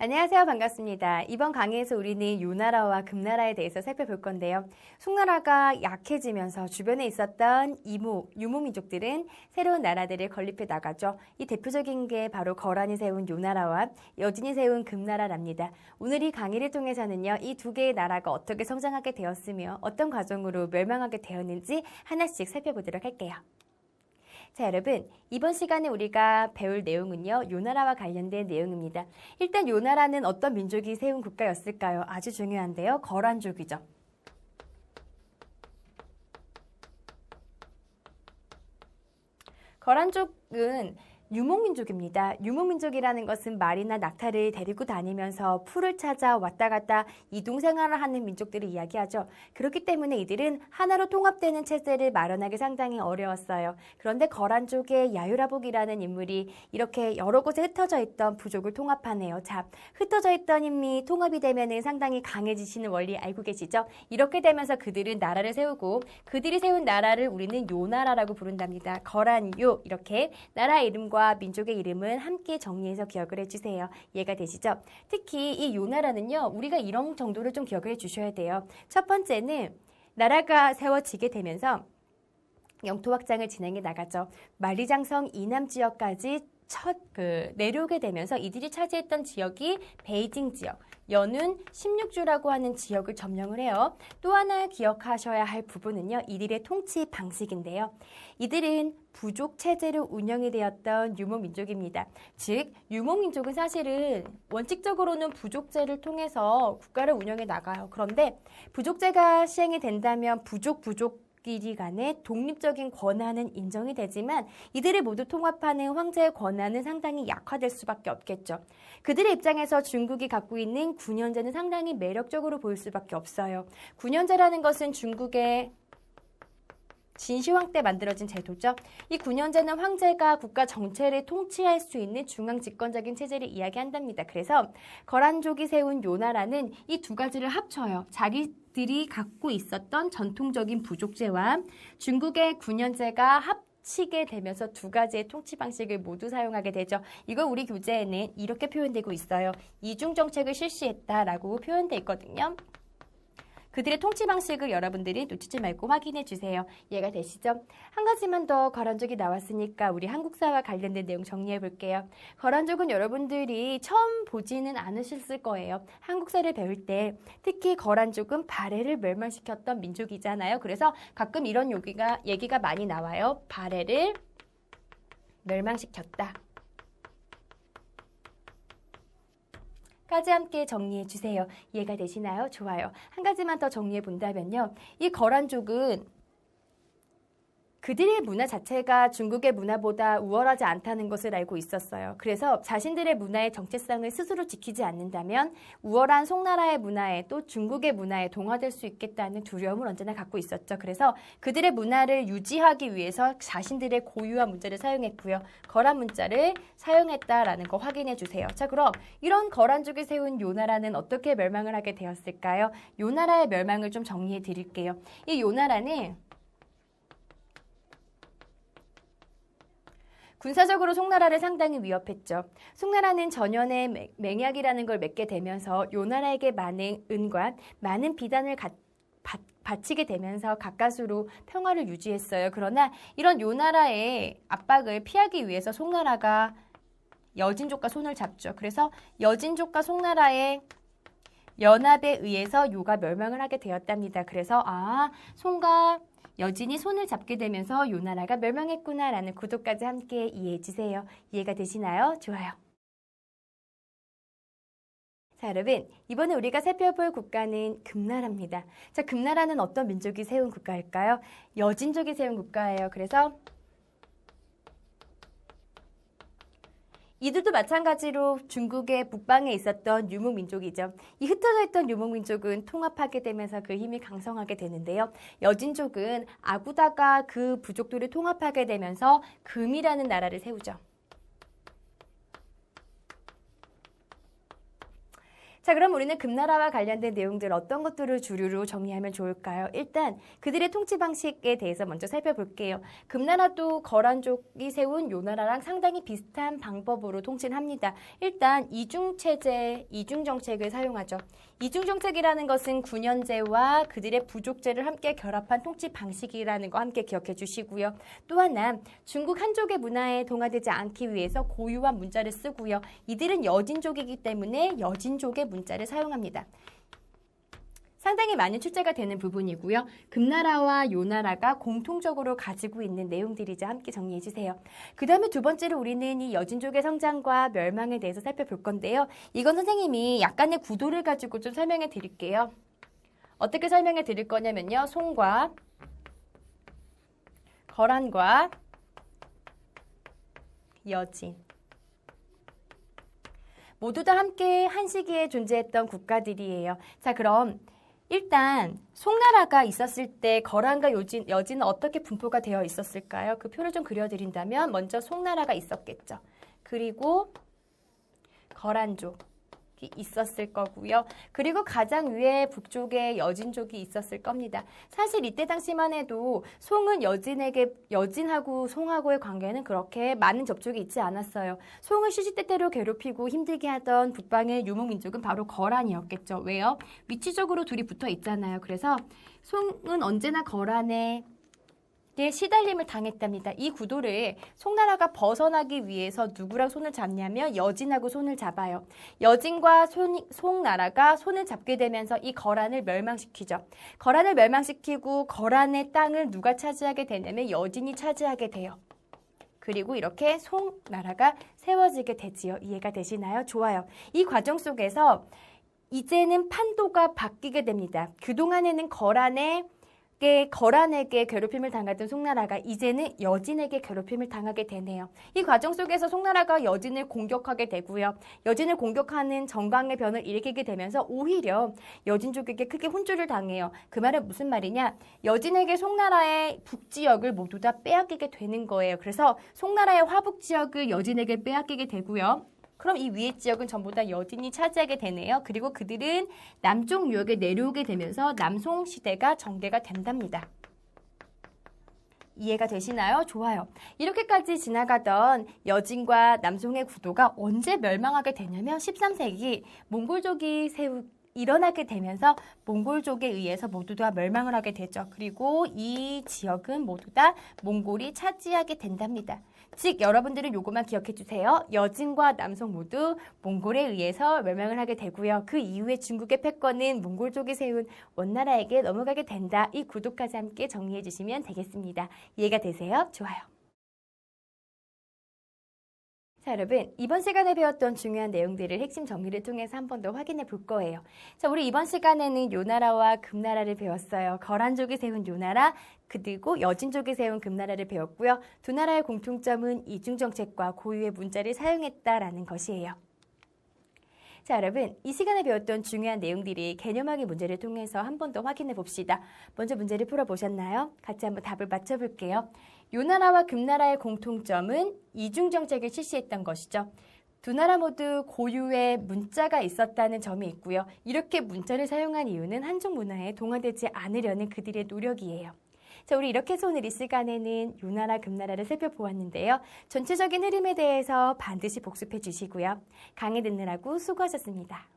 안녕하세요. 반갑습니다. 이번 강의에서 우리는 요나라와 금나라에 대해서 살펴볼 건데요. 송나라가 약해지면서 주변에 있었던 유목민족들은 새로운 나라들을 건립해 나가죠. 이 대표적인 게 바로 거란이 세운 요나라와 여진이 세운 금나라랍니다. 오늘 이 강의를 통해서는요, 이 두 개의 나라가 어떻게 성장하게 되었으며 어떤 과정으로 멸망하게 되었는지 하나씩 살펴보도록 할게요. 자, 여러분, 이번 시간에 우리가 배울 내용은요, 요나라와 관련된 내용입니다. 일단 요나라는 어떤 민족이 세운 국가였을까요? 아주 중요한데요. 거란족이죠. 거란족은 유목민족입니다. 유목민족이라는 것은 말이나 낙타를 데리고 다니면서 풀을 찾아 왔다 갔다 이동생활을 하는 민족들을 이야기하죠. 그렇기 때문에 이들은 하나로 통합되는 체제를 마련하기 상당히 어려웠어요. 그런데 거란족의 야유라복이라는 인물이 이렇게 여러 곳에 흩어져 있던 부족을 통합하네요. 자, 흩어져 있던 힘이 통합이 되면 상당히 강해지시는 원리 알고 계시죠? 이렇게 되면서 그들은 나라를 세우고 그들이 세운 나라를 우리는 요나라라고 부른답니다. 거란요 이렇게 나라 이름과 민족의 이름은 함께 정리해서 기억을 해주세요. 이해가 되시죠? 특히 이 요나라는요, 우리가 이런 정도를 좀 기억을 해주셔야 돼요. 첫 번째는 나라가 세워지게 되면서 영토 확장을 진행해 나가죠. 만리장성 이남 지역까지 내려오게 되면서 이들이 차지했던 지역이 베이징 지역, 연운 16주라고 하는 지역을 점령을 해요. 또 하나 기억하셔야 할 부분은요, 이들의 통치 방식인데요. 이들은 부족 체제로 운영이 되었던 유목민족입니다. 즉, 유목민족은 사실은 원칙적으로는 부족제를 통해서 국가를 운영해 나가요. 그런데 부족제가 시행이 된다면 부족끼리 간의 독립적인 권한은 인정이 되지만 이들을 모두 통합하는 황제의 권한은 상당히 약화될 수밖에 없겠죠. 그들의 입장에서 중국이 갖고 있는 군현제는 상당히 매력적으로 보일 수밖에 없어요. 군현제라는 것은 중국의 진시황 때 만들어진 제도죠. 이 군현제는 황제가 국가 전체를 통치할 수 있는 중앙 집권적인 체제를 이야기한답니다. 그래서 거란족이 세운 요나라는 이 두 가지를 합쳐요. 자기들이 갖고 있었던 전통적인 부족제와 중국의 군현제가 합치게 되면서 두 가지의 통치 방식을 모두 사용하게 되죠. 이거 우리 교재에는 이렇게 표현되고 있어요. 이중 정책을 실시했다라고 표현되어 있거든요. 그들의 통치 방식을 여러분들이 놓치지 말고 확인해 주세요. 이해가 되시죠? 한 가지만 더 거란족이 나왔으니까 우리 한국사와 관련된 내용 정리해 볼게요. 거란족은 여러분들이 처음 보지는 않으셨을 거예요. 한국사를 배울 때 특히 거란족은 발해를 멸망시켰던 민족이잖아요. 그래서 가끔 이런 얘기가 많이 나와요. 발해를 멸망시켰다. 까지 함께 정리해 주세요. 이해가 되시나요? 좋아요. 한 가지만 더 정리해 본다면요. 이 거란족은 그들의 문화 자체가 중국의 문화보다 우월하지 않다는 것을 알고 있었어요. 그래서 자신들의 문화의 정체성을 스스로 지키지 않는다면 우월한 송나라의 문화에 또 중국의 문화에 동화될 수 있겠다는 두려움을 언제나 갖고 있었죠. 그래서 그들의 문화를 유지하기 위해서 자신들의 고유한 문자를 사용했고요. 거란 문자를 사용했다라는 거 확인해 주세요. 자, 그럼 이런 거란족이 세운 요나라는 어떻게 멸망을 하게 되었을까요? 요나라의 멸망을 좀 정리해 드릴게요. 이 요나라는 군사적으로 송나라를 상당히 위협했죠. 송나라는 전연에 맹약이라는 걸 맺게 되면서 요나라에게 많은 은과 많은 비단을 바치게 되면서 가까스로 평화를 유지했어요. 그러나 이런 요나라의 압박을 피하기 위해서 송나라가 여진족과 손을 잡죠. 그래서 여진족과 송나라의 연합에 의해서 요가 멸망을 하게 되었답니다. 그래서 송과 여진이 손을 잡게 되면서 요나라가 멸망했구나라는 구도까지 함께 이해해 주세요. 이해가 되시나요? 좋아요. 자, 여러분, 이번에 우리가 살펴볼 국가는 금나라입니다. 자, 금나라는 어떤 민족이 세운 국가일까요? 여진족이 세운 국가예요. 그래서 이들도 마찬가지로 중국의 북방에 있었던 유목민족이죠. 이 흩어져 있던 유목민족은 통합하게 되면서 그 힘이 강성하게 되는데요. 여진족은 아구다가 그 부족들을 통합하게 되면서 금이라는 나라를 세우죠. 자, 그럼 우리는 금나라와 관련된 내용들 어떤 것들을 주류로 정리하면 좋을까요? 일단 그들의 통치 방식에 대해서 먼저 살펴볼게요. 금나라도 거란족이 세운 요나라랑 상당히 비슷한 방법으로 통치를 합니다. 일단 이중체제, 이중정책을 사용하죠. 이중정책이라는 것은 군현제와 그들의 부족제를 함께 결합한 통치 방식이라는 거 함께 기억해 주시고요. 또 하나, 중국 한족의 문화에 동화되지 않기 위해서 고유한 문자를 쓰고요. 이들은 여진족이기 때문에 여진족의 문자를 사용합니다. 상당히 많은 출제가 되는 부분이고요. 금나라와 요나라가 공통적으로 가지고 있는 내용들이죠. 함께 정리해 주세요. 그 다음에 두 번째로 우리는 이 여진족의 성장과 멸망에 대해서 살펴볼 건데요. 이건 선생님이 약간의 구도를 가지고 좀 설명해 드릴게요. 어떻게 설명해 드릴 거냐면요. 송과 거란과 여진 모두 다 함께 한 시기에 존재했던 국가들이에요. 자, 그럼 일단 송나라가 있었을 때 거란과 여진은 어떻게 분포가 되어 있었을까요? 그 표를 좀 그려드린다면 먼저 송나라가 있었겠죠. 그리고 거란족이 있었을 거고요. 그리고 가장 위에 북쪽에 여진족이 있었을 겁니다. 사실 이때 당시만 해도 송은 여진하고 송하고의 관계는 그렇게 많은 접촉이 있지 않았어요. 송을 시시때때로 괴롭히고 힘들게 하던 북방의 유목민족은 바로 거란이었겠죠. 왜요? 위치적으로 둘이 붙어 있잖아요. 그래서 송은 언제나 거란에 시달림을 당했답니다. 이 구도를 송나라가 벗어나기 위해서 누구랑 손을 잡냐면 여진하고 손을 잡아요. 여진과 송나라가 손을 잡게 되면서 이 거란을 멸망시키죠. 거란을 멸망시키고 거란의 땅을 누가 차지하게 되냐면 여진이 차지하게 돼요. 그리고 이렇게 송나라가 세워지게 되지요. 이해가 되시나요? 좋아요. 이 과정 속에서 이제는 판도가 바뀌게 됩니다. 그동안에는 거란에게 괴롭힘을 당하던 송나라가 이제는 여진에게 괴롭힘을 당하게 되네요. 이 과정 속에서 송나라가 여진을 공격하게 되고요. 여진을 공격하는 정강의 변을 일으키게 되면서 오히려 여진족에게 크게 혼쭐을 당해요. 그 말은 무슨 말이냐? 여진에게 송나라의 북지역을 모두 다 빼앗기게 되는 거예요. 그래서 송나라의 화북지역을 여진에게 빼앗기게 되고요. 그럼 이 위의 지역은 전부 다 여진이 차지하게 되네요. 그리고 그들은 남쪽 유역에 내려오게 되면서 남송 시대가 전개가 된답니다. 이해가 되시나요? 좋아요. 이렇게까지 지나가던 여진과 남송의 구도가 언제 멸망하게 되냐면 13세기 몽골족이 일어나게 되면서 몽골족에 의해서 모두 다 멸망을 하게 되죠. 그리고 이 지역은 모두 다 몽골이 차지하게 된답니다. 즉 여러분들은 요것만 기억해 주세요. 여진과 남송 모두 몽골에 의해서 멸망을 하게 되고요. 그 이후에 중국의 패권은 몽골족이 세운 원나라에게 넘어가게 된다. 이 구도까지 함께 정리해 주시면 되겠습니다. 이해가 되세요? 좋아요. 자, 여러분 이번 시간에 배웠던 중요한 내용들을 핵심 정리를 통해서 한 번 더 확인해 볼 거예요. 자, 우리 이번 시간에는 요나라와 금나라를 배웠어요. 거란족이 세운 요나라, 그리고 여진족이 세운 금나라를 배웠고요. 두 나라의 공통점은 이중정책과 고유의 문자를 사용했다라는 것이에요. 자, 여러분 이 시간에 배웠던 중요한 내용들이 개념학의 문제를 통해서 한 번 더 확인해 봅시다. 먼저 문제를 풀어보셨나요? 같이 한번 답을 맞춰볼게요. 요나라와 금나라의 공통점은 이중정책을 실시했던 것이죠. 두 나라 모두 고유의 문자가 있었다는 점이 있고요. 이렇게 문자를 사용한 이유는 한족 문화에 동화되지 않으려는 그들의 노력이에요. 자, 우리 이렇게 해서 오늘 이 시간에는 요나라, 금나라를 살펴보았는데요. 전체적인 흐름에 대해서 반드시 복습해 주시고요. 강의 듣느라고 수고하셨습니다.